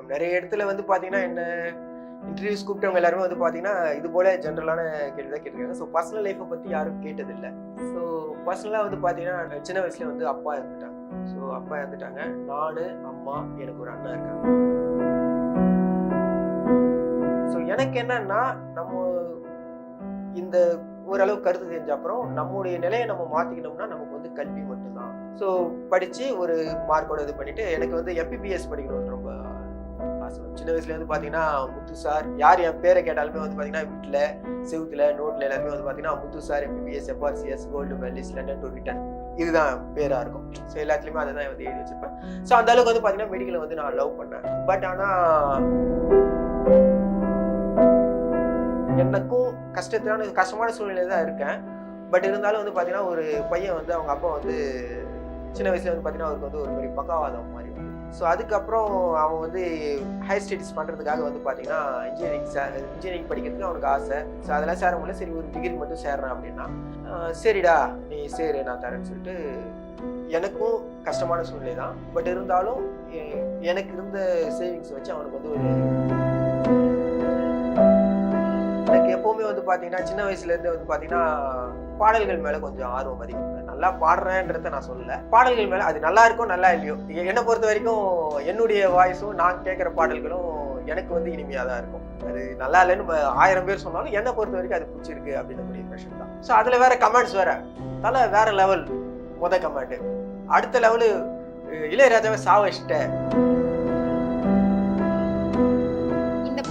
Ma'am. நிறைய இடத்துல வந்து பார்த்தீங்கன்னா, என்ன இன்டர்வியூஸ் கூப்பிட்டவங்க எல்லாருமே வந்து பார்த்தீங்கன்னா, இது போல ஜென்ரலான கேள்வி தான் கேட்டிருக்காங்க. ஸோ பர்சனல் லைஃப்ப பத்தி யாரும் கேட்டதில்ல. ஸோ பர்சனலா வந்து பார்த்தீங்கன்னா, சின்ன வயசுல வந்து அப்பா இறந்துட்டாங்க. ஸோ அப்பா இறந்துட்டாங்க. நானு, அம்மா, எனக்கு ஒரு அண்ணா இருக்காங்க. ஸோ எனக்கு என்னன்னா, நம்ம இந்த ஓரளவு கருத்து தெரிஞ்ச அப்புறம் நம்முடைய நிலையை நம்ம மாத்திக்கணும்னா நமக்கு வந்து கல்வி மட்டும்தான். ஸோ படிச்சு ஒரு மார்க்கோட இது பண்ணிட்டு எனக்கு வந்து எம்பிபிஎஸ் படிக்கணும்னு ரொம்ப ஆசை. சின்ன வயசுல வந்து பாத்தீங்கன்னா முத்து சார் யார் என் பேரை கேட்டாலுமே வந்து பாத்தீங்கன்னா வீட்டுல செவுத்துல நோட்ல எல்லாருமே வந்து பாத்தீங்கன்னா Muthu sir MBBS FRCS gold medalist London to return இதுதான் பேரா இருக்கும். ஸோ எல்லாத்துலயுமே அதை தான் வந்து எழுதி வச்சிருப்பேன். ஸோ அந்த அளவுக்கு வந்து பாத்தீங்கன்னா மெடிக்கலை வந்து நான் லவ் பண்ணேன். பட் ஆனா எனக்கும் கஷ்டமான சூழ்நிலையில தான் இருக்கேன். பட் இருந்தாலும் வந்து பாத்தீங்கன்னா ஒரு பையன் வந்து அவங்க அப்பா வந்து சின்ன வயசுல வந்து பாத்தீங்கன்னா அவருக்கு வந்து ஒரு மாதிரி பக்கவாதம் மாதிரி வந்து. ஸோ அதுக்கப்புறம் அவன் வந்து ஹையர் ஸ்டடீஸ் பண்றதுக்காக வந்து பாத்தீங்கன்னா இன்ஜினியரிங் படிக்கிறதுக்கு அவனுக்கு ஆசை. ஸோ அதெல்லாம் சேர முடியல. சரி ஒரு டிகிரி மட்டும் சேர்றேன் அப்படின்னா சரிடா நீ சேரு நான் தரேன்னு சொல்லிட்டு எனக்கும் கஷ்டமான சூழ்நிலை தான். பட் இருந்தாலும் எனக்கு இருந்த சேவிங்ஸ் வச்சு அவனுக்கு வந்து ஒரு எனக்கு எப்பவுமே வந்து பாத்தீங்கன்னா சின்ன வயசுல இருந்து வந்து பாத்தீங்கன்னா பாடல்கள் மேல கொஞ்சம் ஆர்வம் அதிகம். நல்லா பாடுறேன்றத நான் சொல்லல. பாடல்கள் மேல அது நல்லா இருக்கோ நல்லா இல்லையோ என்னை பொறுத்த வரைக்கும் என்னுடைய வாய்ஸும் நான் கேட்கிற பாடல்களும் எனக்கு வந்து இனிமையா தான் இருக்கும். அது நல்லா இல்லைன்னு 1000 பேர் சொன்னாலும் என்னை பொறுத்த வரைக்கும் அது பிடிச்சிருக்கு அப்படின்னு இம்ப்ரெஷன் தான். ஸோ அதுல வேற கமெண்ட்ஸ் வேற வேற லெவல். கமெண்ட் அடுத்த லெவலு இளையராஜாவை சாவச்சிட்ட.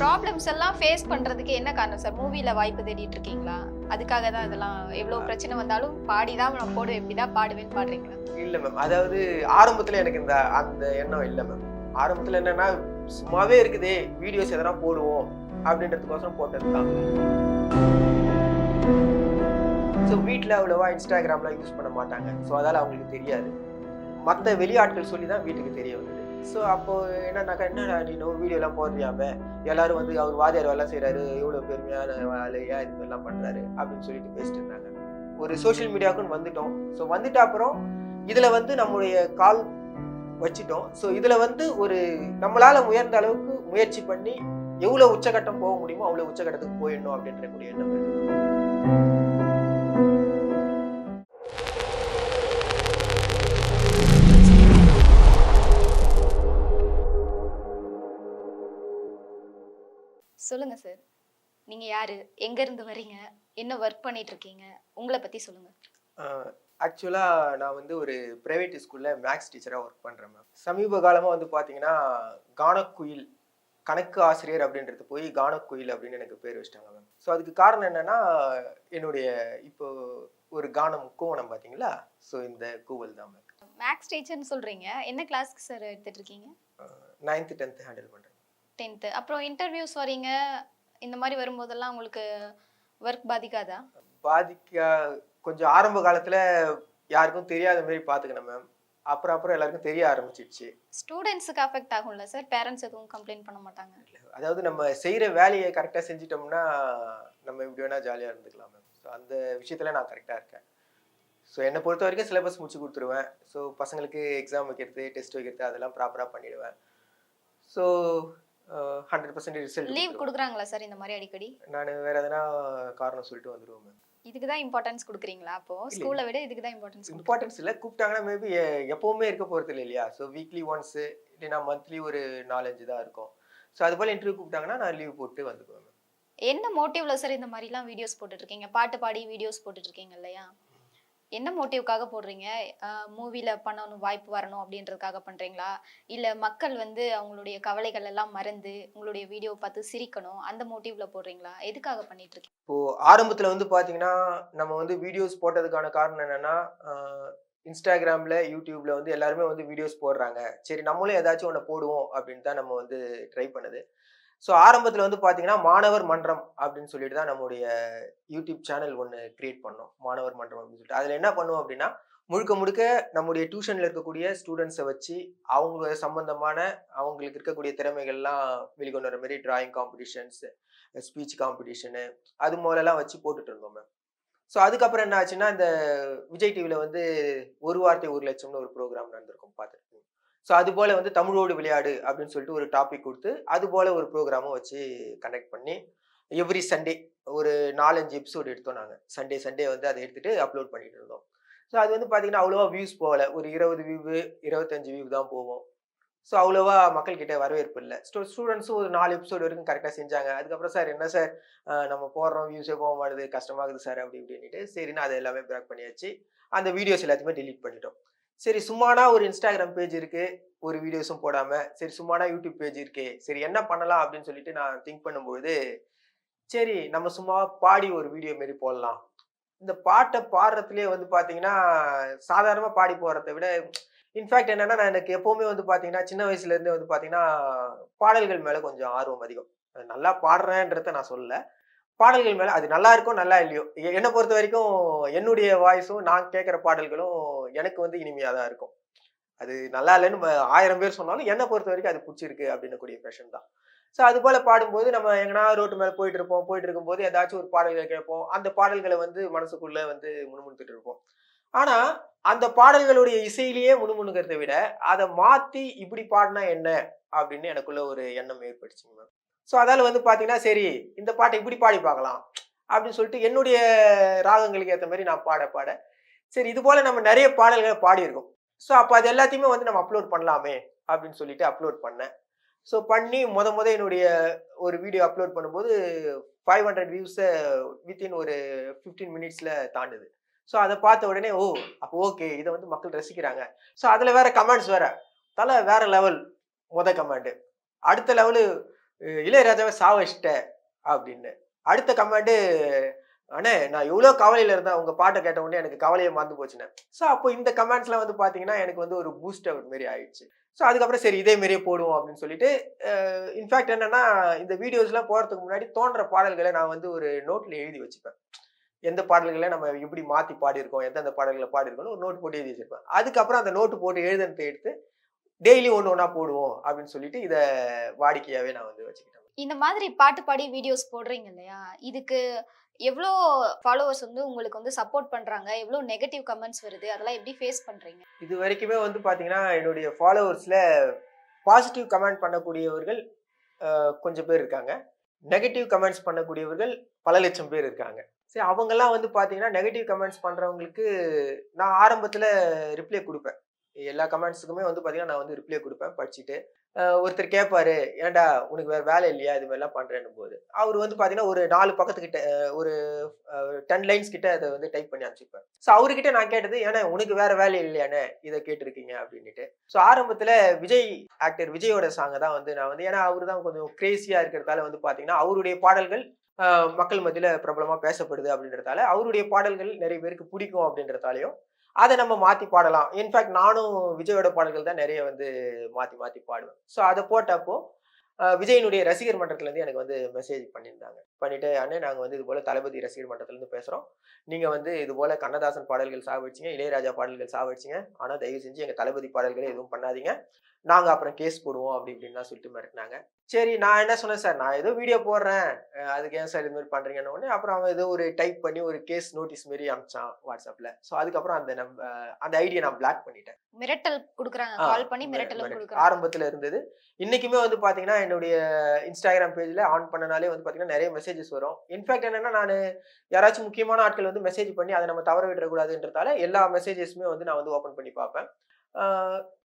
ப்ராப்ளம்ஸ் எல்லாம் ஃபேஸ் பண்றதுக்கு என்ன காரணம் சார்? மூவில வாய்ப்பு தேடிட்டு இருக்கீங்களா? அதுக்காக தான் இதெல்லாம் எவ்வளவு பிரச்சனை வந்தாலும் பாடிதான் நான் போடுவேன், எப்படிதான் பாடுவேன்னு பாடுறீங்களா? இல்ல மேம். அதாவது ஆரம்பத்துல எனக்கு அந்த எண்ணம் இல்ல மேம். ஆரம்பத்துல என்னன்னா சும்மாவே இருக்குதே வீடியோஸ் எதனா போடுவோம் அப்படின்றதுக்கோசரம் போட்டதுதான். ஸோ வீட்டில் அவ்வளவா இன்ஸ்டாகிராம்லாம் யூஸ் பண்ண மாட்டாங்க. ஸோ அதால அவங்களுக்கு தெரியாது. மற்ற வெளியாட்கள் சொல்லி தான் வீட்டுக்கு தெரிய வந்தது. ஸோ அப்போ என்னன்னாக்கா என்னடா நீ வீடியோலாம் போடுறியாம எல்லாரும் வந்து அவர் வாதியார் வேலை செய்யறாரு எவ்வளோ பெருமையான வேலையா இது மாதிரிலாம் பண்றாரு அப்படின்னு சொல்லிட்டு பேசிட்டு இருந்தாங்க. ஒரு சோசியல் மீடியாவுக்குன்னு வந்துட்டோம். ஸோ வந்துட்ட அப்புறம் இதுல வந்து நம்மளுடைய கால் வச்சிட்டோம். ஸோ இதுல வந்து ஒரு நம்மளால உயர்ந்த அளவுக்கு முயற்சி பண்ணி எவ்வளவு உச்சகட்டம் போக முடியுமோ அவ்வளவு உச்சகட்டத்துக்கு போயிடணும் அப்படின்ற கூடிய எண்ணம் இருக்கு. சொல்லுங்க சார். நீங்க யாரு? எங்க இருந்து வரீங்க? என்ன ஒர்க் பண்ணிட்டு இருக்கீங்க? உங்களை பத்தி சொல்லுங்க. ஆக்சுவலா நான் வந்து ஒரு பிரைவேட் ஸ்கூல்ல மேக்ஸ் டீச்சரா ஒர்க் பண்றேன் மேம். சமீப காலமா வந்து பாத்தீங்கன்னா கானக்குயில் கணக்கு ஆசிரியர் அப்படின்றது போய் கானக்குயில் அப்படின்னு எனக்கு பேர் வச்சிட்டாங்க மேம். ஸோ அதுக்கு காரணம் என்னன்னா என்னுடைய இப்போ ஒரு கானம் கூவனம் பாத்தீங்களா? ஸோ இந்த கூவல் தான் மேம். மேக்ஸ் டீச்சர்னு சொல்றீங்க. என்ன கிளாஸ்க்கு சார் எடுத்துட்டு இருக்கீங்க? 9th 10th ஹேண்டில் பண்றேன். 10th. அப்புறம் இன்டர்வியூஸ் வரீங்க, இந்த மாதிரி வரும்போதெல்லாம் உங்களுக்கு ஒர்க் பாதிக்காதா? கொஞ்சம் ஆரம்ப காலத்துல யாருக்கும் தெரியாத மாதிரி பாத்துக்கணும் மேம். அப்புறம் எல்லாருக்கும் தெரிய ஆரம்பிச்சிடுச்சு. ஸ்டூடெண்ட்ஸுக்கு அஃபெக்ட் ஆகும்ல சார்? பேரண்ட்ஸ் எதுவும் கம்ப்ளைண்ட் பண்ண மாட்டாங்க? அதாவது நம்ம செய்யற வேலையை கரெக்டா செஞ்சிட்டோம்னா நம்ம எப்படி வேணா ஜாலியா இருந்துக்கலாம் மேம். ஸோ அந்த விஷயத்துல நான் கரெக்டா இருக்கேன். ஸோ என்னை பொறுத்த வரைக்கும் சிலபஸ் முடிச்சு கொடுத்துருவேன். ஸோ பசங்களுக்கு எக்ஸாம் வைக்கிறது டெஸ்ட் வைக்கிறது அதெல்லாம் ப்ராப்பரா பண்ணிடுவேன். So 100% result. லீவ் கொடுக்குறாங்களா சார் இந்த மாதிரி அடிக்கடி? நான் வேற எதனா காரணம் சொல்லிட்டு வந்துடுவேன் மேம். இதுக்கு தான் இம்பார்ட்டன்ஸ் கொடுக்குறீங்களா? அப்போ ஸ்கூலை விட இதுக்கு தான் இம்பார்ட்டன்ஸ் இல்லை. கூப்பிட்டாங்கன்னா மேபி எப்பவுமே இருக்க போகிறது இல்லை இல்லையா? ஸோ வீக்லி ஒன்ஸ் இல்லைனா மந்த்லி ஒரு 4-5 தான் இருக்கும். ஸோ அது போல் இன்டர்வியூ கூப்பிட்டாங்கன்னா நான் லீவ் போட்டு வந்துக்குவேன் மேம். என்ன மோட்டிவ்ல சார் இந்த மாதிரிலாம் வீடியோஸ் போட்டுட்டு இருக்கீங்க? பாட்டு பாடி வீடியோஸ் போட்டுட்டு இருக்கீங்க இல்லையா? என்ன மோட்டிவ்காக போடுறீங்க? மூவில பண்ணணும் வாய்ப்பு வரணும் அப்படின்றதுக்காக பண்றீங்களா? இல்ல மக்கள் வந்து அவங்களுடைய கவலைகள் எல்லாம் மறந்து உங்களுடைய வீடியோ பார்த்து சிரிக்கணும் அந்த மோட்டிவ்ல போடுறீங்களா? எதுக்காக பண்ணிட்டு இருக்கீங்க? இப்போ ஆரம்பத்துல வந்து பாத்தீங்கன்னா நம்ம வந்து வீடியோஸ் போட்டதுக்கான காரணம் என்னன்னா இன்ஸ்டாகிராம்ல யூடியூப்ல வந்து எல்லாருமே வந்து வீடியோஸ் போடுறாங்க. சரி நம்மளும் ஏதாச்சும் ஒன்று போடுவோம் அப்படின்னு தான் நம்ம வந்து ட்ரை பண்ணுது. ஸோ ஆரம்பத்தில் வந்து பார்த்தீங்கன்னா மாணவர் மன்றம் அப்படின்னு சொல்லிட்டு தான் நம்முடைய யூடியூப் சேனல் ஒன்று கிரியேட் பண்ணோம். மாணவர் மன்றம் அப்படின்னு சொல்லிட்டு அதில் என்ன பண்ணுவோம் அப்படின்னா முழுக்க நம்முடைய டியூஷனில் இருக்கக்கூடிய ஸ்டூடெண்ட்ஸை வச்சு அவங்க சம்பந்தமான அவங்களுக்கு இருக்கக்கூடிய திறமைகள்லாம் வெளிக்கொண்டு வர மாதிரி டிராயிங் காம்படிஷன்ஸ், ஸ்பீச் காம்படிஷனு அது மூலெல்லாம் வச்சு போட்டுட்டு இருந்தோம் மேம். ஸோ அதுக்கப்புறம் என்ன ஆச்சுன்னா இந்த விஜய் டிவியில் வந்து ஒரு வார்த்தை 1 லட்சம்னு ஒரு ப்ரோக்ராம் நடந்திருக்கும் பார்த்துருக்கோம். ஸோ அது போல வந்து தமிழோடு விளையாடு அப்படின்னு சொல்லிட்டு ஒரு டாபிக் கொடுத்து அது போல ஒரு ப்ரோக்ராமும் வச்சு கண்டக்ட் பண்ணி எவ்ரி சண்டே ஒரு 4-5 எபிசோடு எடுத்தோம் நாங்கள். சண்டே சண்டே வந்து அதை எடுத்துட்டு அப்லோட் பண்ணிட்டு இருந்தோம். ஸோ அது வந்து பார்த்தீங்கன்னா அவ்வளோவா வியூஸ் போகல. ஒரு 20 வியூ 25 வியூ தான் போகும். ஸோ அவ்வளோவா மக்கள் கிட்ட வரவேற்பு இல்ல. ஸ்டூடண்ட்ஸும் ஒரு 4 எபிசோடு வரைக்கும் கரெக்ட்டா செஞ்சாங்க. அதுக்கப்புறம் சார் என்ன சார் நம்ம போடுறோம் வியூஸே போக மாட்டுது, கஷ்டமாகுது சார் அப்படி இப்படின்னுட்டு, சரின்னு அத எல்லாமே பேக் பண்ணியாச்சு. அந்த வீடியோஸ் எல்லாத்தையுமே டெலீட் பண்ணிட்டோம். சரி சும்மானா ஒரு Instagram பேஜ் இருக்கு. ஒரு வீடியோஸும் போடாம, சரி சும்மானா YouTube பேஜ் இருக்கே. சரி என்ன பண்ணலாம் அப்படின்னு சொல்லிட்டு நான் திங்க் பண்ணும்பொழுது, சரி நம்ம சும்மா பாடி ஒரு வீடியோ மாரி போடலாம். இந்த பாட்ட பாடுறதுலயே வந்து பார்த்தீங்கன்னா, சாதாரணமா பாடி போடுறத விட இன்ஃபாக்ட் என்னன்னா, நான் எனக்கு எப்பவுமே வந்து பார்த்தீங்கன்னா, சின்ன வயசுல இருந்தே வந்து பார்த்தீங்கன்னா, பாடல்கள் மேல கொஞ்சம் ஆர்வம் அதிகம். நல்லா பாடுறேன்றத நான் சொல்லல. பாடல்கள் மேல அது நல்லா இருக்கோ, நல்லா இல்லையோ, என்ன பொறுத்தவரைக்கும் என்னுடைய வாய்ஸும், நான் கேட்கிற பாடல்களும் எனக்கு வந்து இனிமையா தான் இருக்கும். அது நல்லா இல்லன்னு 1000 பேர் சொன்னாலும், என்ன பொறுத்தவரைக்கும் அது புடிச்சிருக்கு அப்டின்னக்கூடிய இம்ப்ரஷன் தான். ஸோ அதுபோல பாடும்போது நம்ம எங்கனா ரோட்டு மேல போயிட்டு இருப்போம். போயிட்டு இருக்கும்போது ஏதாச்சும் ஒரு பாடல்கள் கேட்போம். அந்த பாடல்கள வந்து மனசுக்குள்ள வந்து முணுமுணுத்துட்டு இருப்போம். ஆனா, அந்த பாடல்களுடைய இசையிலேயே முணுமுணுக்கிறத விட, அத மாத்தி இப்டி பாடுனா என்ன? அப்டின்னு எனக்குள்ள ஒரு எண்ணம் ஏற்பட்டுச்சுங்க மேம். ஸோ அதால வந்து பார்த்தீங்கன்னா, சரி இந்த பாட்ட இப்டி பாடி பார்க்கலாம். அப்டின்னு சொல்லிட்டு என்னுடைய ராகங்களுக்கு ஏத்த மாரி நான் பாட பாட, சரி இது போல நம்ம நெறைய பாடல்கள பாடியிருக்கோம். ஸோ அப்ப அது எல்லாத்தையுமே வந்து நம்ம அப்லோட் பண்ணலாமே! அப்டின்னு சொல்லிட்டு அப்லோட் பண்ணேன். ஸோ பண்ணி மொத என்னுடைய ஒரு வீடியோ அப்லோட் பண்ணும்போது 500 வியூஸ வித்தின் ஒரு 15 மினிட்ஸ்ல தாண்டுது. ஸோ அத பார்த்த உடனே, ஓ! அப்போ ஓகே. இத வந்து மக்கள் ரசிக்கிறாங்க. ஸோ அதுல வேற கமெண்ட்ஸ் வேற. தல வேற லெவல் கமெண்ட். அடுத்த லெவலு இளையராஜாவ சாவடிச்சுட்ட அப்படின்னு. அடுத்த கமெண்ட் அண்ணே நான் எவ்வளோ கவலையில இருந்தேன். உங்க பாட்ட கேட்ட உடனே எனக்கு கவலையே மறந்து போச்சுண்ணே. ஸோ அப்போ இந்த கமெண்ட்ஸ்லாம் வந்து பார்த்தீங்கன்னா, எனக்கு வந்து ஒரு பூஸ்ட் அப் மாரி ஆயிடுச்சு. ஸோ அதுக்கப்புறம் சரி இதே மாரியே போடுவோம் அப்படின்னு சொல்லிட்டு, இன்ஃபாக்ட் என்னன்னா, இந்த வீடியோஸ்லாம் போடுறதுக்கு முன்னாடி தோன்ற பாடல்கள நான் வந்து ஒரு நோட்ல எழுதி வச்சுப்பேன். எந்த பாடல்கள நம்ம எப்படி மாத்தி பாடியிருக்கோம், எந்தெந்த பாடல்கள பாடியிருக்கோம்னு ஒரு நோட் போட்டு எழுதி வச்சிருப்பேன். அதுக்கப்புறம் அந்த நோட் போட்டு எழுதுனத எடுத்து டெய்லி ஒண்ணு ஒண்ணா போடுவோம் அப்படின்னு சொல்லிட்டு, இத வாடிக்கையாவே நான் வந்து வச்சுக்கிட்டேன். இந்த மாதிரி பாட்டு பாடி வீடியோஸ் போடுறீங்க இல்லையா? இதுக்கு எவ்ளோ ஃபாலோவர்ஸ் வந்து உங்களுக்கு வந்து சப்போர்ட் பண்றாங்க? எவ்ளோ நெகட்டிவ் கமெண்ட்ஸ் வருது? அதெல்லாம் எப்படி ஃபேஸ் பண்றீங்க? இதுவரைக்குமே வந்து பார்த்தீங்கன்னா, என்னுடைய ஃபாலோவர்ஸ்ல பாசிட்டிவ் கமெண்ட் பண்ணக்கூடியவர்கள் கொஞ்சம் பேர் இருக்காங்க. நெகட்டிவ் கமெண்ட்ஸ் பண்ணக்கூடியவர்கள் பல லட்சம் பேர் இருக்காங்க. சரி அவங்கலாம் வந்து பார்த்தீங்கன்னா, நெகட்டிவ் கமெண்ட்ஸ் பண்றவங்களுக்கு நான் ஆரம்பத்தில ரிப்ளை குடுப்பேன். எல்லா கமெண்ட்ஸுக்குமே வந்து பார்த்தீங்கன்னா, நான் வந்து ரிப்ளை குடுப்பேன் படிச்சுட்டு. ஒருத்தர் கேட்பாரு, "ஏன்டா உனக்கு வேற வேலை இல்லையா? இது மாரிலாம் பண்றேன்னும்போது." அவரு வந்து பார்த்தீங்கன்னா, ஒரு 4 பக்கத்துக்கிட்ட ஒரு 10 லைன்ஸ் கிட்ட அத வந்து டைப் பண்ணி அனுப்பிச்சிருப்பாரு. ஸோ அவருகிட்ட நான் கேட்டது, "ஏண்ணே உனக்கு வேற வேலை இல்லையாண்ணே? இத கேட்டுருக்கீங்க." அப்படின்னுட்டு. ஸோ ஆரம்பத்தில விஜய் விஜயோட சாங்க தான் வந்து நான் வந்து ஏன்னா அவரு தான் கொஞ்சம் கிரேசியா இருக்கிறதால வந்து பார்த்தீங்கன்னா, அவருடைய பாடல்கள் அ மக்கள் மத்தியில பிரபலமா பேசப்படுது அப்படின்றதால, அவருடைய பாடல்கள் நெறைய பேருக்கு பிடிக்கும் அப்படின்றதாலயும், அத நம்ம மாத்தி பாடலாம். இன்ஃபாக்ட் நானும் விஜயோட பாடல்கள் தான் நெறைய வந்து மாத்தி மாத்தி பாடுவேன். ஸோ அத போட்டப்போ, விஜயினுடைய ரசிகர் மன்றத்திலருந்து எனக்கு வந்து மெசேஜ் பண்ணியிருந்தாங்க. பண்ணிட்டு, "அண்ணே நாங்க வந்து இது போல தளபதி ரசிகர் மன்றத்திலருந்து பேசுறோம். நீங்க வந்து இது போல கண்ணதாசன் பாடல்கள் சாவடிச்சீங்க, இளையராஜா பாடல்கள் சாவடிச்சீங்க. ஆனா தயவு செஞ்சு எங்க தளபதி பாடல்கள எதுவும் பண்ணாதீங்க. நாங்க அப்புறம் கேஸ் போடுவோம்." அப்படி இப்படின்லாம் சொல்லிட்டு மிரட்டுனாங்க. சரி நான் என்ன சொன்னேன், "சார் நான் ஏதோ வீடியோ போடுறேன். அதுக்கு ஏன் சார் இது மாரி பண்றீங்கன்ன" உடனே, அப்புறம் அவன் ஏதோ ஒரு டைப் பண்ணி ஒரு கேஸ் நோட்டீஸ் மாரி அனுப்பிச்சான் WhatsAppல. ஸோ அதுக்கப்புறம் அந்த ஐடிய நான் பிளாக் பண்ணிட்டேன். மிரட்டல் குடுக்குறாங்க. ஆ கால் பண்ணி மிரட்டலும் மிரட்டல். குடுக்குறாங்க. ஆரம்பத்துல இருந்தது. இன்னைக்குமே வந்து பாத்தீங்கன்னா, என்னுடைய Instagram பேஜ்ல ஆன் பண்ணனாலே வந்து பாத்தீங்கன்னா, நெறைய மெசேஜஸ் வரும். இன்ஃபாக்ட் என்னன்னா, நானு யாராச்சும் முக்கியமான ஆட்கள் வந்து மெசேஜ் பண்ணி, அத நம்ம தவற விட்டுறக்கூடாதுன்றதால, எல்லா மெசேஜஸுமே வந்து நான் வந்து ஓப்பன் பண்ணி பாப்பேன். ஆ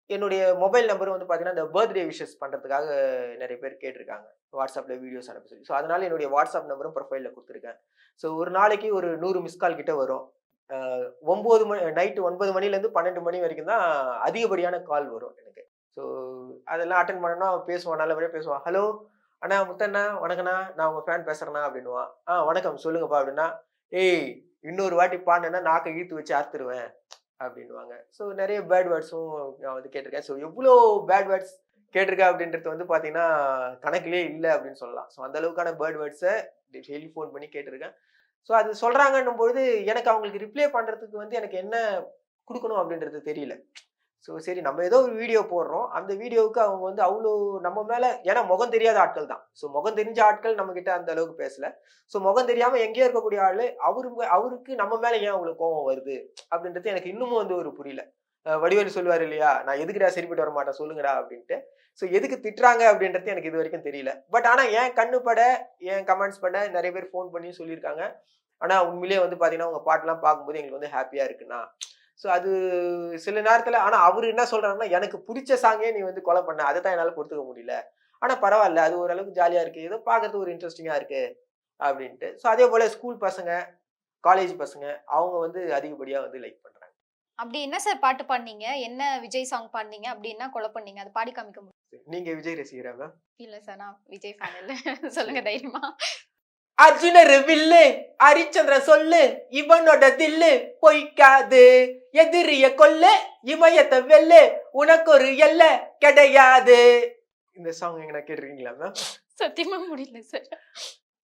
என்னுடைய மொபைல் நம்பரும் வந்து பாத்தீங்கன்னா, இந்த பர்த்டே விஷஸ் பண்றதுக்காக நெறைய பேர் கேட்டிருக்காங்க. WhatsAppல வீடியோஸ் அனுப்ப சொல்லி. ஸோ அதனால என்னுடைய WhatsApp நம்பரும் ப்ரொஃபைல்ல குடுத்துருக்கேன். ஸோ ஒரு நாளைக்கு ஒரு 100 மிஸ் கால் கிட்ட வரும். அ 9 மணி நைட் 9 மணிலேருந்து 12 மணி வரைக்கும் தான் அதிகப்படியான கால் வரும் எனக்கு. ஸோ அதெல்லாம் அட்டெண்ட் பண்ணோம்னா பேசுவான். நல்லபடியா பேசுவான். "ஹலோ அண்ணா, முத்தண்ணா, வணக்கண்ணா. நான் உங்க ஃபேன் பேசுறேண்ணா" அப்படின்னுவான். வணக்கம் சொல்லுங்கப்பா" அப்படின்னா, "ஏய் இன்னொரு வாட்டி பாடுனேன்னா நாக்க இழுத்து வச்சு அறுத்துருவேன்" அப்படின்னுவாங்க. ஸோ நெறைய பேட் வேர்ட்ஸும் நான் வந்து கேட்டுருக்கேன். ஸோ எவ்ளோ பேட் வேர்ட்ஸ் கேட்டுருக்கேன் அப்படின்றது வந்து பார்த்தீங்கன்னா, கணக்கிலேயே இல்ல அப்படின்னு சொல்லலாம். ஸோ அந்த அளவுக்கான பேட் வேர்ட்ஸ டெய்லி ஃபோன் பண்ணி கேட்டுருக்கேன். ஸோ அது சொல்றாங்கன்னும் பொழுது, எனக்கு அவங்களுக்கு ரிப்ளை பண்றதுக்கு வந்து எனக்கு என்ன குடுக்கணும் அப்படின்றது தெரியல. ஸோ சரி நம்ம ஏதோ ஒரு வீடியோ போடுறோம். அந்த வீடியோவுக்கு அவங்க வந்து அவ்ளோ நம்ம மேல ஏன்னா முகம் தெரியாத ஆட்கள் தான். ஸோ முகம் தெரிஞ்ச ஆட்கள் நம்மகிட்ட அந்த அளவுக்கு பேசல. ஸோ முகம் தெரியாம எங்கேயோ இருக்கக்கூடிய ஆளு, அவருக்கு நம்ம மேல ஏன் அவ்ளோ கோவம் வருது? அப்படின்றது எனக்கு இன்னமும் வந்து ஒரு புரியல. வடிவேலு சொல்லுவாரு இல்லையா, நான் எதுக்குடா சரிப்பட்டு வர மாட்டேன் சொல்லுங்கடா அப்படின்ட்டு. ஸோ எதுக்கு திட்டுறாங்க அப்படின்றது எனக்கு இது வரைக்கும் தெரியல. பட் ஆனா என் கண்ணு பட, என் கமெண்ட்ஸ் பட நெறைய பேர் ஃபோன் பண்ணி சொல்லியிருக்காங்க. ஆனா உண்மையிலேயே வந்து பார்த்தீங்கன்னா, உங்க பாட்டெல்லாம் பார்க்கும்போது எங்களுக்கு வந்து ஹேப்பியா இருக்குண்ணா. ஸோ அது சில நேரத்துல ஆனா அவரு என்ன சொல்றாருன்னா, எனக்கு புடிச்ச சாங்கே நீ வந்து கொலை பண்ண. அதத்தான் என்னால பொறுத்துக்க முடியல. ஆனா பரவால்ல. அது ஓரளவுக்கு ஜாலியா இருக்கு. ஏதோ பார்க்கறதுக்கு ஒரு இன்ட்ரஸ்டிங்கா இருக்கு அப்படின்ட்டு. ஸோ அதே போல ஸ்கூல் பசங்க, காலேஜ் பசங்க அவங்க வந்து அதிகப்படியா வந்து லைக் பண்றாங்க. அப்படி என்ன சார் பாட்டு பாடுனீங்க? என்ன விஜய் சாங் பாடுனீங்க? அப்படி என்ன கொலை பண்ணீங்க? அத பாடி காமிக்க முடியுமா? நீங்க விஜய் ரசிகரா மேம்? இல்ல சார். நான் விஜய் ஃபேன் இல்ல. சொல்லுங்க சரி. தைரியமா. அர்ஜுனர் வில்லு, ஹரிச்சந்திரன் சொல்லு, இவனோட தில்லு பொய்க்காது. எதிரிய கொல்லு, இமயத்தை வெல்லு, உனக்கு ஒரு எல்லை கிடையாது. இந்த சாங் எங்கனா கேட்டிருக்கீங்களா மேம்? சத்தியமா முடியல சார்.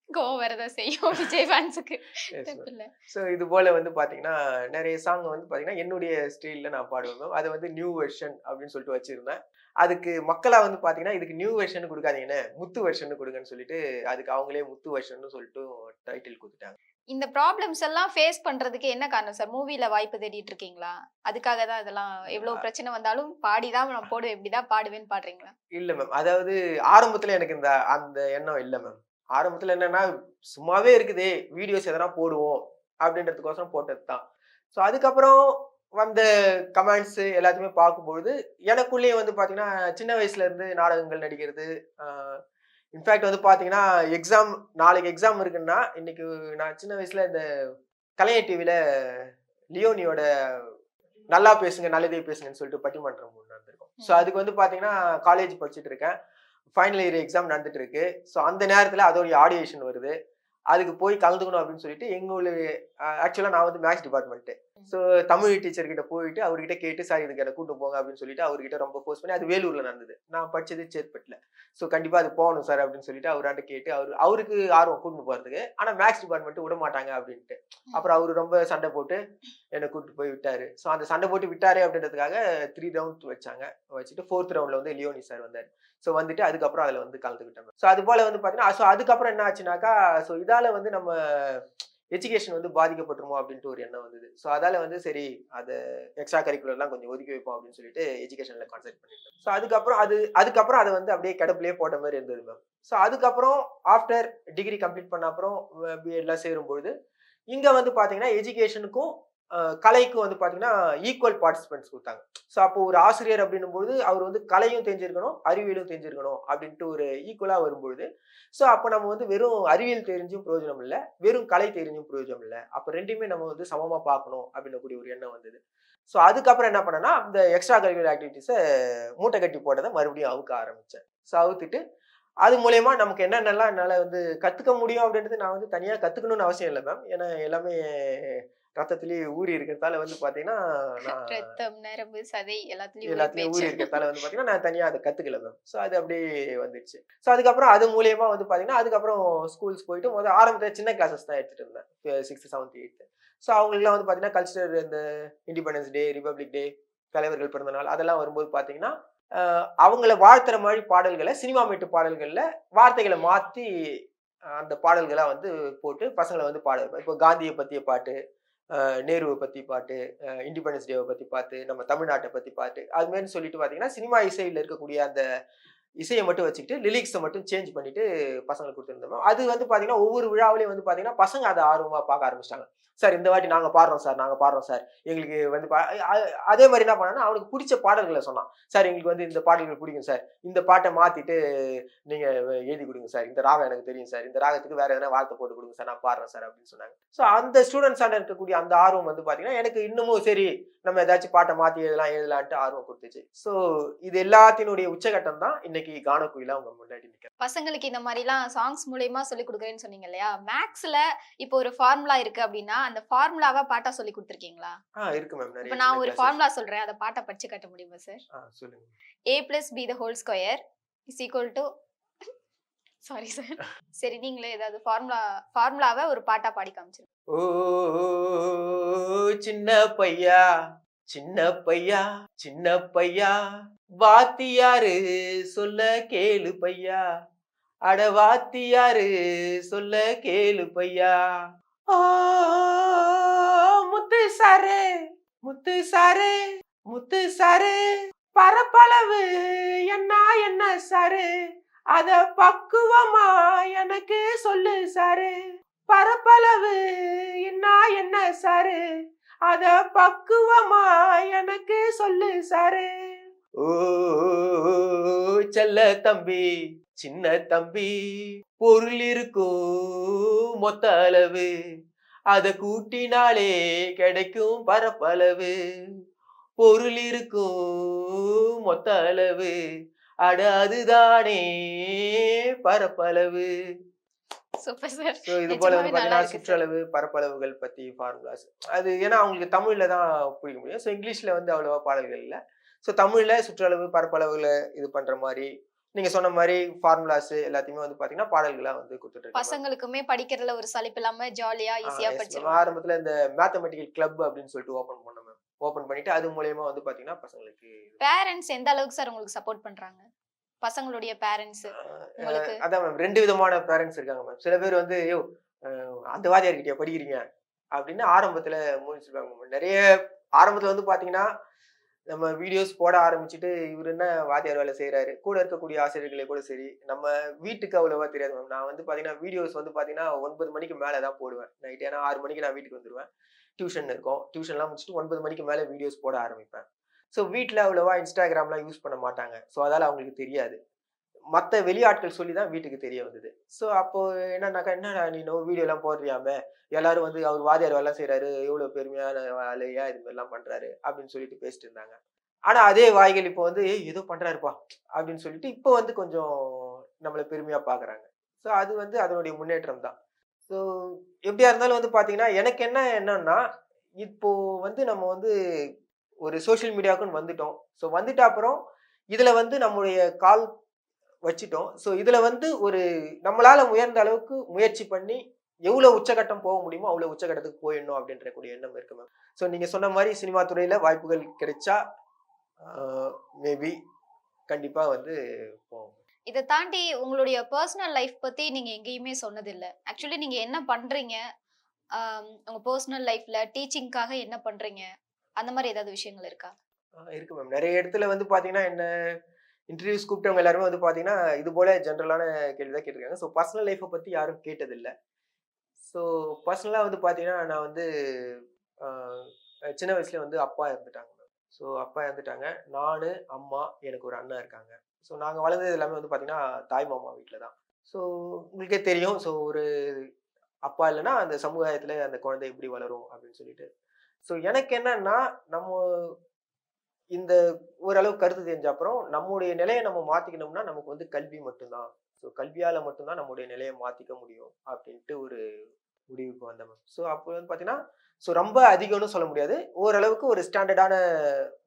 கோவம் வரதான் செய்யும் விஜய் ஃபேன்ஸுக்கு. Yes ma'am. தப்பில்ல. ஸோ இது போல வந்து பார்த்தீங்கன்னா, நெறைய சாங் வந்து பார்த்தீங்கன்னா, என்னுடைய ஸ்டைல்ல நான் பாடுவேன் மேம். அத வந்து நியூ வெர்ஷன் அப்படின்னு சொல்லிட்டு வச்சிருந்தேன். அதுக்கு மக்களா வந்து பார்த்தீங்கன்னா, இதுக்கு நியூ வெர்ஷன் குடுக்காதீங்கண்ணே, முத்து வெர்ஷன் குடுங்கன்னு சொல்லிட்டு, அதுக்கு அவங்களே முத்து வெர்ஷன்னு சொல்லிட்டு டைட்டில் குடுத்துட்டாங்க. இந்த ப்ராப்ளம்ஸ் எல்லாம் ஃபேஸ் பண்றதுக்கு என்ன காரணம் சார்? மூவில வாய்ப்பு தேடிட்டு இருக்கீங்களா? அதுக்காக தான் இதெல்லாம் எவ்வளவு பிரச்சனை வந்தாலும் பாடி தான் நான் போடுவேன். இப்படி தான் பாடுவேன்னு பாடுறீங்களா? இல்ல மேம். அதாவது ஆரம்பத்துல எனக்கு அந்த எண்ணம் இல்ல மேம். ஆரம்பத்துல என்னன்னா, சும்மாவே இருக்குதே, வீடியோஸ் எதனா போடுவோம் அப்படின்றதுக்கோசரம் போட்டது தான். ஸோ அதுக்கப்புறம் வந்த கமெண்ட்ஸ் எல்லாத்தையுமே பார்க்கும்பொழுது, எனக்குள்ளேயே வந்து பார்த்தீங்கன்னா, சின்ன வயசுல இருந்து நாடகங்கள் நடிக்கிறது, அ இன்ஃபாக்ட் வந்து பார்த்தீங்கன்னா, நாளைக்கு எக்ஸாம் இருக்குன்னா, இன்னைக்கு நான் சின்ன வயசுல இந்த கலைஞர் டிவில லியோனியோட நல்லா பேசுங்க, நல்லதே பேசுங்கன்னு சொல்லிட்டு பட்டிமன்றம் ஒண்ணு நடந்திருக்கும். ஸோ அதுக்கு வந்து பார்த்தீங்கன்னா, காலேஜ் படிச்சுட்டு இருக்கேன். ஃபைனல் இயர் எக்ஸாம் நடந்துட்டு இருக்கு. ஸோ அந்த நேரத்துல அதோடைய ஆடியேஷன் வருது. அதுக்கு போய் கலந்துக்கணும் அப்படின்னு சொல்லிட்டு எங்களுடைய ஆக்சுவலா நான் வந்து maths department. So Tamil teacher கிட்ட போயிட்டு அவர்கிட்ட கேட்டு சார் இதுக்கு என்ன கூட்டு போங்க அப்படின்னு சொல்லிட்டு அவர்கிட்ட ரொம்ப ஃபோர்ஸ் பண்ணி அது வேலூர்ல நடந்தது. நான் படிச்சது சேத்பட்ல. ஸோ கண்டிப்பா அது போகணும் சார் அப்படின்னு சொல்லிட்டு அவராண்ட கேட்டு அவருக்கு ஆர்வம் கூட்டிட்டு போறதுக்கு. ஆனா மேத்ஸ் டிபார்ட்மெண்ட் விட மாட்டாங்க அப்படின்ட்டு. அப்புறம் அவரு ரொம்ப சண்டை போட்டு என்ன கூட்டிட்டு போய் விட்டாரு. ஸோ அந்த சண்டை போட்டு விட்டாரு அப்படின்றதுக்காக 3 ரவுண்ட் வச்சாங்க. வச்சுட்டு 4த் ரவுண்ட்ல வந்து லியோனி சார் வந்தாரு. ஸோ வந்துட்டு அதுக்கப்புறம் அதுல வந்து கலந்துக்கிட்டேன். ஸோ அது போல வந்து பாத்தீங்கன்னா, ஸோ அதுக்கப்புறம் என்ன ஆச்சுனாக்கா, ஸோ இதால வந்து நம்ம எஜுகேஷன் வந்து பாதிக்கப்பட்டுருமோ அப்படின்ட்டு ஒரு எண்ணம் வந்தது. ஸோ அதால வந்து சரி அத எக்ஸ்ட்ரா கரிக்குலர்லாம் கொஞ்சம் ஒதுக்கி வைப்போம் அப்படின்னு சொல்லிட்டு எஜுகேஷன்ல கான்சென்ட்ரேட் பண்ணிட்டேன். ஸோ அதுக்கப்புறம் அத வந்து அப்படியே கிடப்பிலேயே போட்ட மாதிரி இருந்தது மேம். ஸோ அதுக்கப்புறம் ஆஃப்டர் டிகிரி கம்ப்ளீட் பண்ண அப்புறம் பிஎட்லாம் சேரும்பொழுது, இங்க வந்து பாத்தீங்கன்னா எஜுகேஷனுக்கும் கலைக்கும் வந்து பாத்தீங்கன்னா ஈக்குவல் பார்ட்டிசிபென்ட்ஸ் குடுத்தாங்க. ஸோ அப்போ ஒரு ஆசிரியர் அப்படின்னும்போது அவர் வந்து கலையும் தெரிஞ்சிருக்கணும், அறிவியலும் தெரிஞ்சிருக்கணும் அப்படின்ட்டு ஒரு ஈக்குவலா வரும்பொழுது, ஸோ அப்ப நம்ம வந்து வெறும் அறிவியல் தெரிஞ்சும் பிரயோஜனம் இல்ல, வெறும் கலை தெரிஞ்சும் பிரயோஜனம் இல்ல. அப்ப 2மே நம்ம வந்து சமமா பார்க்கணும் அப்படின்னு கூடிய ஒரு எண்ணம் வந்தது. ஸோ அதுக்கப்புறம் என்ன பண்ணேன்னா, அந்த எக்ஸ்ட்ரா கரிக்குலர் ஆக்டிவிட்டீஸ மூட்டை கட்டி போட்டத மறுபடியும் அவுக்க ஆரம்பிச்சேன். ஸோ அவுத்துட்டு அது மூலியமா நமக்கு என்னென்னலாம் என்னால வந்து கத்துக்க முடியும் அப்படின்றது நான் வந்து தனியா கத்துக்கணும்னு அவசியம் இல்ல மேம். ஏன்னா எல்லாமே ரத்தத்திலேயே ஊறி இருக்கிறதால வந்து பாத்தீங்கன்னா, நான் ரத்தம், நரம்பு, சதை எல்லாத்துலயும் ஊறி எல்லாத்துலயும் ஊறி போயிடுச்சு. இருக்கிறதால வந்து பாத்தீங்கன்னா, நான் தனியா அத கத்துக்கல மேம். ஸோ அது அப்படியே வந்துடுச்சு. ஸோ அதுக்கப்புறம் அது மூலியமா வந்து பாத்தீங்கன்னா, அதுக்கப்புறம் ஸ்கூல்ஸ் போயிட்டு ஆரம்பத்துல சின்ன கிளாஸஸ் தான் எடுத்துட்டு இருந்தேன். 6த், 7த், 8த். ஸோ அவங்களுக்குலாம் வந்து பாத்தீங்கன்னா, கல்ச்சரல் இந்த இண்டிபெண்டன்ஸ் டே, ரிபப்ளிக் டே, தலைவர்கள் பிறந்த நாள் அதெல்லாம் வரும்போது பாத்தீங்கன்னா, அவங்கள வாழ்த்துற மாரி பாடல்கள சினிமா மேட்டு பாடல்கள்ல வார்த்தைகள மாத்தி அந்த பாடல்களா வந்து போட்டு பசங்கள வந்து பாட வைப்பேன். இப்போ காந்திய பத்திய பாட்டு, நேருவ பத்தி பாட்டு, இண்டிபெண்டன்ஸ் டேவ பத்தி பாட்டு, நம்ம தமிழ்நாட்ட பத்தி பாட்டு, அது மாரி சொல்லிட்டு பாத்தீங்கன்னா, சினிமா இசையில இருக்கக்கூடிய அந்த இசைய மட்டும் வச்சுக்கிட்டு, லிரிக்ஸ மட்டும் சேஞ்ச் பண்ணிட்டு பசங்களுக்கு குடுத்துருந்தோம். அது வந்து பாத்தீங்கன்னா, ஒவ்வொரு விழாவிலயும் வந்து பாத்தீங்கன்னா, பசங்க அத ஆர்வமா பாக்க ஆரம்பிச்சுட்டாங்க. சார் இந்த வாட்டி நாங்க பாடுறோம் சார், நாங்க பாடுறோம் சார். எங்களுக்கு வந்து அதே மாரி என்ன பண்ணான்னா, அவனுக்கு புடிச்ச பாடல்கள சொன்னான். சார் எங்களுக்கு வந்து இந்த பாடல்கள் புடிக்கும் சார். இந்த பாட்ட மாத்திட்டு நீங்க எழுதி குடுங்க சார். இந்த ராகம் எனக்கு தெரியும் சார். இந்த ராகத்துக்கு வேற எதனா வார்த்தை போட்டு குடுங்க சார். நான் பாடுறேன் சார் அப்படின்னு சொன்னாங்க. ஸோ அந்த ஸ்டூடண்ட்ஸாண்ட இருக்கக்கூடிய அந்த ஆர்வம் வந்து பாத்தீங்கன்னா, எனக்கு இன்னமும் சரி நம்ம ஏதாச்சும் பாட்ட மாத்தி எழுதலான்ட்டு ஆர்வம் குடுத்துச்சு. ஸோ இது எல்லாத்தினுடைய உச்சகட்டம் தான் இன்னைக்கு கானக்குயிலா உங்க முன்னாடி நிக்கிறேன். பசங்களுக்கு இந்த மாரிலாம் சாங்ஸ் மூலியமா சொல்லிக் குடுக்குறேன்னு சொன்னீங்க இல்லையா? மேத்ஸ்ல இப்போ ஒரு ஃபார்முலா இருக்கு அப்டின்னா, அந்த ஃபார்முலாவ பாட்டா சொல்லிக் குடுத்துருக்கீங்களா? இருக்கு மேம். இப்ப நெறைய சின்ன நான் ஒரு கிளாஸஸ். ஃபார்முலா சொல்றேன். அத பாட்டா படிச்சு காட்ட முடியுமா சார்? சொல்லுங்க. A plus B the whole square is equal to sorry sir. சரி நீங்களே ஏதாவது ஃபார்முலாவ ஒரு பாட்டா பாடி காமிச்சிருங்க. ஓ சின்ன பையா, சின்ன பையா, சின்ன பையா, வாத்தியாரு சொல்ல கேளு பையா, அட வாத்தியாரு சொல்ல கேளு பையா. ஆ முத்து சாரே, முத்து சாரே, முத்து சாரு பரப்பளவு என்ன என்ன சாரு அத பக்குவமா எனக்கு சொல்லு சாரு. பரப்பளவு என்ன என்ன சாரு அத பக்குவமா எனக்கு சொல்லு சாரு. ஓ செல்ல தம்பி சின்ன தம்பி பொருள் இருக்கும் மொத்த அளவு அத கூட்டினாலே கிடைக்கும் பரப்பளவு. பொருள் இருக்கும் மொத்த அளவு அட அதுதானே பரப்பளவு. Super sir. ஸோ இது போல வந்து நிஜமாவே நல்லா பார்த்தீங்கன்னா இருக்கு சார். சுற்றளவு பரப்பளவுகள் பத்தி ஃபார்முலாஸ் அது ஏன்னா அவங்களுக்கு தமிழ்ல தான் புரிய முடியும். ஸோ இங்கிலீஷ்ல வந்து அவ்வளவா பாடல்கள் இல்லை. ஸோ தமிழ்ல சுற்றளவு பரப்பளவுல இது பண்ற மாதிரி நீங்க சொன்ன மாதிரி ஃபார்முலாஸ் எல்லாத்தையுமே வந்து பாத்தீங்கன்னா பாடல்களா வந்து கொடுத்துட்டு இருக்கேன் மேம். பசங்களுக்குமே படிக்கிறதுல ஒரு சலிப்பு இல்லாம ஜாலியா ஈஸியா எஸ் மேம். படிச்சிருவாங்க. ஆரம்பத்துல இந்த மேத்தமெட்டிக்கல் கிளப் அப்படின்னு சொல்லிட்டு ஓபன் பண்ணோம் மேம். ஓபன் பண்ணிட்டு அது மூலியமா வந்து பாத்தீங்கன்னா பசங்களுக்கு பேரண்ட்ஸ் எந்த அளவுக்கு சார் உங்களுக்கு சப்போர்ட் பண்றாங்க? பசங்களுடைய பேரண்ட்ஸ் உங்களுக்கு? அதான் மேம் 2 விதமான பேரண்ட்ஸ் இருக்காங்க மேம். சில பேர் வந்து யோ அந்த வாத்தியார்கிட்டயா படிக்கிறீங்க அப்படின்னு ஆரம்பத்துல முடிச்சிருக்காங்க மேம். நிறைய ஆரம்பத்துல வந்து பாத்தீங்கன்னா நம்ம வீடியோஸ் போட ஆரம்பிச்சுட்டு இவர் என்ன வாத்தியார் வேலை செய்யறாரு கூட இருக்கக்கூடிய ஆசிரியர்களே கூட சரி நம்ம வீட்டுக்கு அவ்வளவா தெரியாது மேம். நான் வந்து பாத்தீங்கன்னா வீடியோஸ் வந்து பாத்தீங்கன்னா 9 மணிக்கு மேல தான் போடுவேன் நைட். ஏன்னா 6 மணிக்கு நான் வீட்டுக்கு வந்துடுவேன். டியூஷன் இருக்கும். டியூஷன்லாம் முடிச்சுட்டு 9 மணிக்கு மேல வீடியோஸ் போட ஆரம்பிப்பேன். ஸோ வீட்டில் அவ்வளவா இன்ஸ்டாகிராம்லாம் யூஸ் பண்ண மாட்டாங்க. ஸோ அதால அவங்களுக்கு தெரியாது. மத்த வெளியாட்கள் சொல்லி தான் வீட்டுக்கு தெரிய வந்தது. ஸோ அப்போ என்னன்னாக்கா, "என்னடா நீ இன்னும் வீடியோலாம் போடுறியாமே, எல்லாரும் வந்து அவர் வாத்தியார் வேலை செய்றாரு, எவ்வளோ பெருமையான ஆளு, ஏன் இது மாதிரிலாம் பண்றாரு?" அப்படின்னு சொல்லிட்டு பேசிட்டு இருந்தாங்க. ஆனா அதே வாய்கள் இப்போ வந்து, "ஏய் ஏதோ பண்றாருப்பா" அப்படின்னு சொல்லிட்டு இப்போ வந்து கொஞ்சம் நம்மள பெருமையா பார்க்குறாங்க. ஸோ அது வந்து அதனுடைய முன்னேற்றம் தான். ஸோ எப்படியா இருந்தாலும் வந்து பார்த்தீங்கன்னா, எனக்கு என்னன்னா, இப்போ வந்து நம்ம வந்து ஒரு சோசியல் மீடியாவுக்குன்னு வந்துட்டோம். ஸோ வந்துட்ட அப்புறம், இதுல வந்து நம்முடைய கால் வச்சுட்டோம். ஸோ இதுல வந்து ஒரு நம்மளால உயர்ந்த அளவுக்கு முயற்சி பண்ணி, எவ்வளோ உச்சகட்டம் போக முடியுமோ, அவ்வளோ உச்சகட்டத்துக்கு போயிடணும் அப்படின்ற கூடிய எண்ணம் இருக்கு மேம். ஸோ நீங்க சொன்ன மாரி சினிமா துறையில வாய்ப்புகள் கிடைச்சா, ஆ மேபி கண்டிப்பா வந்து போவோம். இத தாண்டி உங்களுடைய பெர்சனல் லைஃப் பத்தி நீங்க எங்கேயுமே சொன்னதில்ல. ஆக்சுவலி நீங்க என்ன பண்றீங்க? உங்க பெர்சனல் லைஃப்ல டீச்சிங்க்காக என்ன பண்றீங்க? அந்த மாரி ஏதாவது விஷயங்கள் இருக்கா? இருக்கு மேம். நெறைய இடத்துல வந்து பார்த்தீங்கன்னா, என்ன இன்டர்வியூஸ் கூப்பிட்டவங்க எல்லாருமே வந்து பார்த்தீங்கன்னா, இது போல ஜெனரலான கேள்வி தான் கேட்டிருக்காங்க. ஸோ பர்சனல் லைஃப்ப பத்தி யாரும் கேட்டதில்ல. ஸோ பர்சனலா வந்து பார்த்தீங்கன்னா, நான் வந்து அ சின்ன வயசுல வந்து அப்பா இறந்துட்டாங்க மேம். ஸோ அப்பா இறந்துட்டாங்க. நானு, அம்மா, எனக்கு ஒரு அண்ணன் இருக்காங்க. ஸோ நாங்க வளர்ந்தது எல்லாமே வந்து பார்த்தீங்கன்னா, தாய் மாமா வீட்ல தான். ஸோ உங்களுக்கே தெரியும். ஸோ ஒரு அப்பா இல்லன்னா, அந்த சமுதாயத்துல அந்த குழந்தை எப்படி வளரும் அப்படின்னு சொல்லிட்டு. ஸோ எனக்கு என்னன்னா, நம்ம இந்த ஓரளவு கருத்து தெரிஞ்ச அப்புறம், நம்முடைய நிலைய நம்ம மாத்திக்கணும்னா, நமக்கு வந்து கல்வி மட்டும் தான். ஸோ கல்வியால மட்டும் தான் நம்முடைய நிலைய மாத்திக்க முடியும். அப்படின்ட்டு ஒரு முடிவுக்கு வந்தேன் மேம். ஸோ அப்போ வந்து பார்த்தீங்கன்னா, ஸோ ரொம்ப அதிகம்னு சொல்ல முடியாது. ஓரளவுக்கு ஒரு ஸ்டாண்டர்டான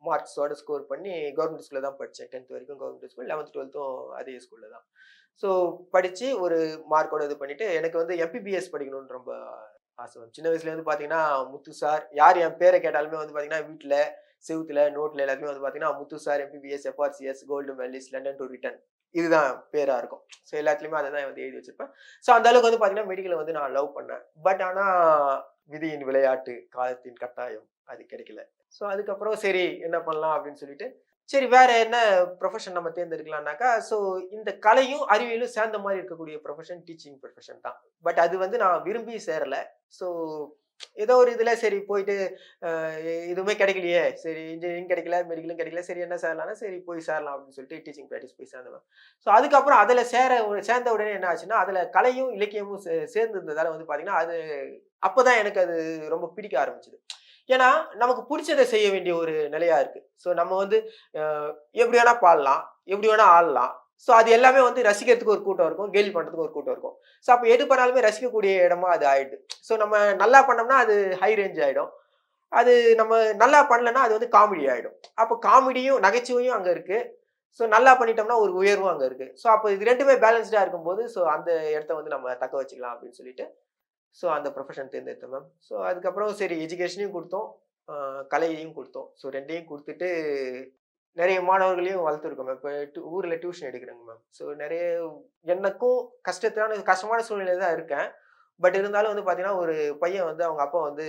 மார்க்ஸோட ஸ்கோர் பண்ணி கவர்மெண்ட் ஸ்கூல்ல தான் படிச்சேன். 10த் வரைக்கும் கவர்மெண்ட் ஸ்கூல். 11த், 12த்தும் அதே ஸ்கூல்ல தான். ஸோ படிச்சு ஒரு மார்க்கோட இது பண்ணிட்டு, எனக்கு வந்து எம்பிபிஎஸ் படிக்கணும்னு ரொம்ப ஆசை மேம். சின்ன வயசுல இருந்து பார்த்தீங்கன்னா, முத்து சார் யார் என் பேர கேட்டாலுமே வந்து பார்த்தீங்கன்னா, வீட்ல, செவுத்துல, நோட்ல எல்லாத்தையுமே வந்து பார்த்தீங்கன்னா, Muthu sir, MBBS, FRCS, gold medalist, London to return இதுதான் பேரா இருக்கும். ஸோ எல்லாத்துலயுமே அத தான் வந்து எழுதி வச்சிருப்பேன். ஸோ அந்த அளவுக்கு வந்து பார்த்தீங்கன்னா, மெடிக்கல வந்து நான் லவ் பண்ணேன். பட் ஆனா விதியின் விளையாட்டு, காலத்தின் கட்டாயம் அது கிடைக்கல. ஸோ அதுக்கப்புறம் சரி என்ன பண்ணலாம் அப்படின்னு சொல்லிட்டு, சரி வேற என்ன ப்ரொஃபஷன் நம்ம தேர்ந்தெடுக்கலாம்னாக்கா, ஸோ இந்த கலையும், அறிவியலும் சேர்ந்த மாரி இருக்கக்கூடிய ப்ரொஃபஷன் டீச்சிங் ப்ரொஃபஷன் தான். பட் அது வந்து நான் விரும்பி சேரல. ஸோ ஏதோ ஒரு இதுல சரி போயிட்டு அ எதுவுமே கிடைக்கலையே, சரி இன்ஜினியரிங் கிடைக்கல, மெடிக்கலும் கிடைக்கல, சரி என்ன சேரலாம்னா, சரி போய் சேரலாம் அப்படின்னு சொல்லிட்டு டீச்சிங் பிராக்டிஸ் போய் சேர்ந்தேன். ஸோ அதுக்கப்புறம் அதுல சேர்ந்த உடனே என்ன ஆச்சுன்னா, அதுல கலையும், இலக்கியமும் சேர்ந்து இருந்ததால வந்து பார்த்தீங்கன்னா, அது அப்பதான் எனக்கு அது ரொம்ப பிடிக்க ஆரம்பிச்சது. ஏன்னா, நமக்கு புடிச்சத செய்ய வேண்டிய ஒரு நிலையா இருக்கு. ஸோ நம்ம வந்து அ எப்படி வேணா பாடலாம், எப்படி வேணா ஆடலாம். ஸோ அது எல்லாமே வந்து ரசிக்கிறதுக்கு ஒரு கூட்டம் இருக்கும், கேலி பண்றதுக்கு ஒரு கூட்டம் இருக்கும். ஸோ அப்ப எது பண்ணாலுமே ரசிக்கக்கூடிய இடமா அது ஆயிடுது. ஸோ நம்ம நல்லா பண்ணோம்னா அது ஹை ரேஞ்ச் ஆயிடும். அது நம்ம நல்லா பண்ணலன்னா அது வந்து காமெடி ஆயிடும். அப்ப காமெடியும், நகைச்சுவையும் அங்க இருக்கு. ஸோ நல்லா பண்ணிட்டோம்னா ஒரு உயர்வும் அங்க இருக்கு. ஸோ அப்ப இது 2மே பேலன்ஸ்டா இருக்கும்போது, ஸோ அந்த இடத்த வந்து நம்ம தக்க வச்சுக்கலாம் அப்படின்னு சொல்லிட்டு ஸோ அந்த ப்ரொஃபஷன் தேர்ந்தெடுத்தேன் மேம். ஸோ அதுக்கப்புறம் சரி எஜுகேஷனையும் குடுத்தோம். அ கலையையும் குடுத்தோம். ஸோ 2யும் குடுத்துட்டு நெறைய மாணவர்களையும் வளர்த்துருக்கோம் மேம். இப்ப ஊர்ல டியூஷன் எடுக்கிறேங்க மேம். ஸோ நெறைய எனக்கும் கஷ்டமான சூழ்நிலையில தான் இருக்கேன். பட் இருந்தாலும் வந்து பார்த்தீங்கன்னா, ஒரு பையன் வந்து அவங்க அப்பா வந்து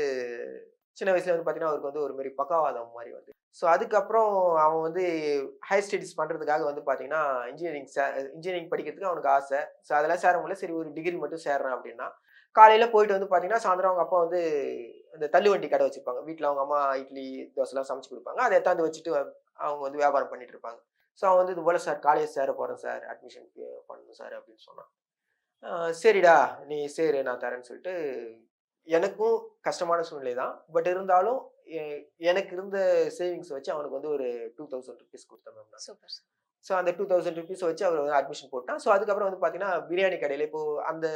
சின்ன வயசுல வந்து பார்த்தீங்கன்னா, அவருக்கு வந்து ஒரு மாரி பக்கவாதம் மாரி வந்து ஸோ அதுக்கப்புறம் அவன் வந்து ஹையர் ஸ்டடீஸ் பண்ணுறதுக்காக வந்து பார்த்தீங்கன்னா இன்ஜினியரிங் படிக்கிறதுக்கு அவனுக்கு ஆசை. ஸோ அதெல்லாம் சேர முடியல. சரி ஒரு டிகிரி மட்டும் சேர்றேன் அப்படின்னா, காலையில் போயிட்டு வந்து பார்த்தீங்கன்னா, சாயந்தரம் அவங்க அப்பா வந்து இந்த தள்ளுவண்டி கடை வச்சிருப்பாங்க. வீட்டில் அவங்க அம்மா இட்லி, தோசைலாம் சமைச்சு கொடுப்பாங்க. அதை எடுத்தாந்து வச்சுட்டு அவங்க வந்து வியாபாரம் பண்ணிட்டு இருப்பாங்க. ஸோ அவன் வந்து இது போல சார் காலேஜ் சேர போகிறேன் சார், அட்மிஷன் பண்ணணும் சார் அப்படின்னு சொன்னான். சரிடா நீ சேரு நான் தரேன்னு சொல்லிட்டு எனக்கும் கஷ்டமான சூழ்நிலை தான். பட் இருந்தாலும் எ எனக்கு இருந்த சேவிங்ஸ் வச்சு அவனுக்கு வந்து ஒரு ₹2000 குடுத்தேன் மேம் நான். சூப்பர். ஸோ அந்த ₹2000 வச்சு அவர் வந்து அட்மிஷன் போட்டான். ஸோ அதுக்கப்புறம் வந்து பார்த்தீங்கன்னா, பிரியாணி கடையில இப்போ அந்த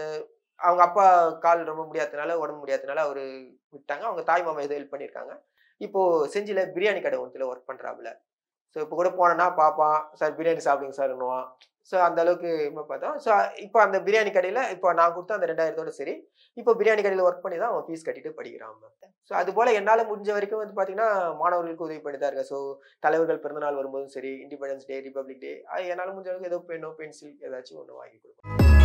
அவங்க அப்பா கால் ரொம்ப முடியாதனால, உடம்பு முடியாதனால அவரு விட்டாங்க. அவங்க தாய் மாமா ஏதோ ஹெல்ப் பண்ணியிருக்காங்க. இப்போ செஞ்சில பிரியாணி கடை ஒண்ணுத்துல ஒர்க் பண்றாப்புல. ஸோ இப்போ கூட போனேன்னா பார்ப்பான். சார் பிரியாணி சாப்பிடுங்க சார்ன்னுவான். ஸோ அந்த அளவுக்கு பார்த்தோம். ஸோ இப்போ அந்த பிரியாணி கடையில இப்போ நான் குடுத்த அந்த 2000தோட சரி, இப்போ பிரியாணி கடையில ஒர்க் பண்ணி தான் அவன் ஃபீஸ் கட்டிட்டு படிக்கிறான் மேம். ஸோ அதுபோல என்னால முடிஞ்ச வரைக்கும் வந்து பார்த்தீங்கன்னா, மாணவர்களுக்கு உதவி பண்ணி தான் இருக்கேன். ஸோ தலைவர்கள் பிறந்தநாள் வரும்போதும் சரி, இண்டிபெண்டன்ஸ் டே, ரிபப்ளிக் டே என்னால முடிஞ்ச அளவுக்கு ஏதோ பென்னோ, பென்சில் ஏதாச்சும் ஒண்ணு வாங்கி குடுப்பேன்.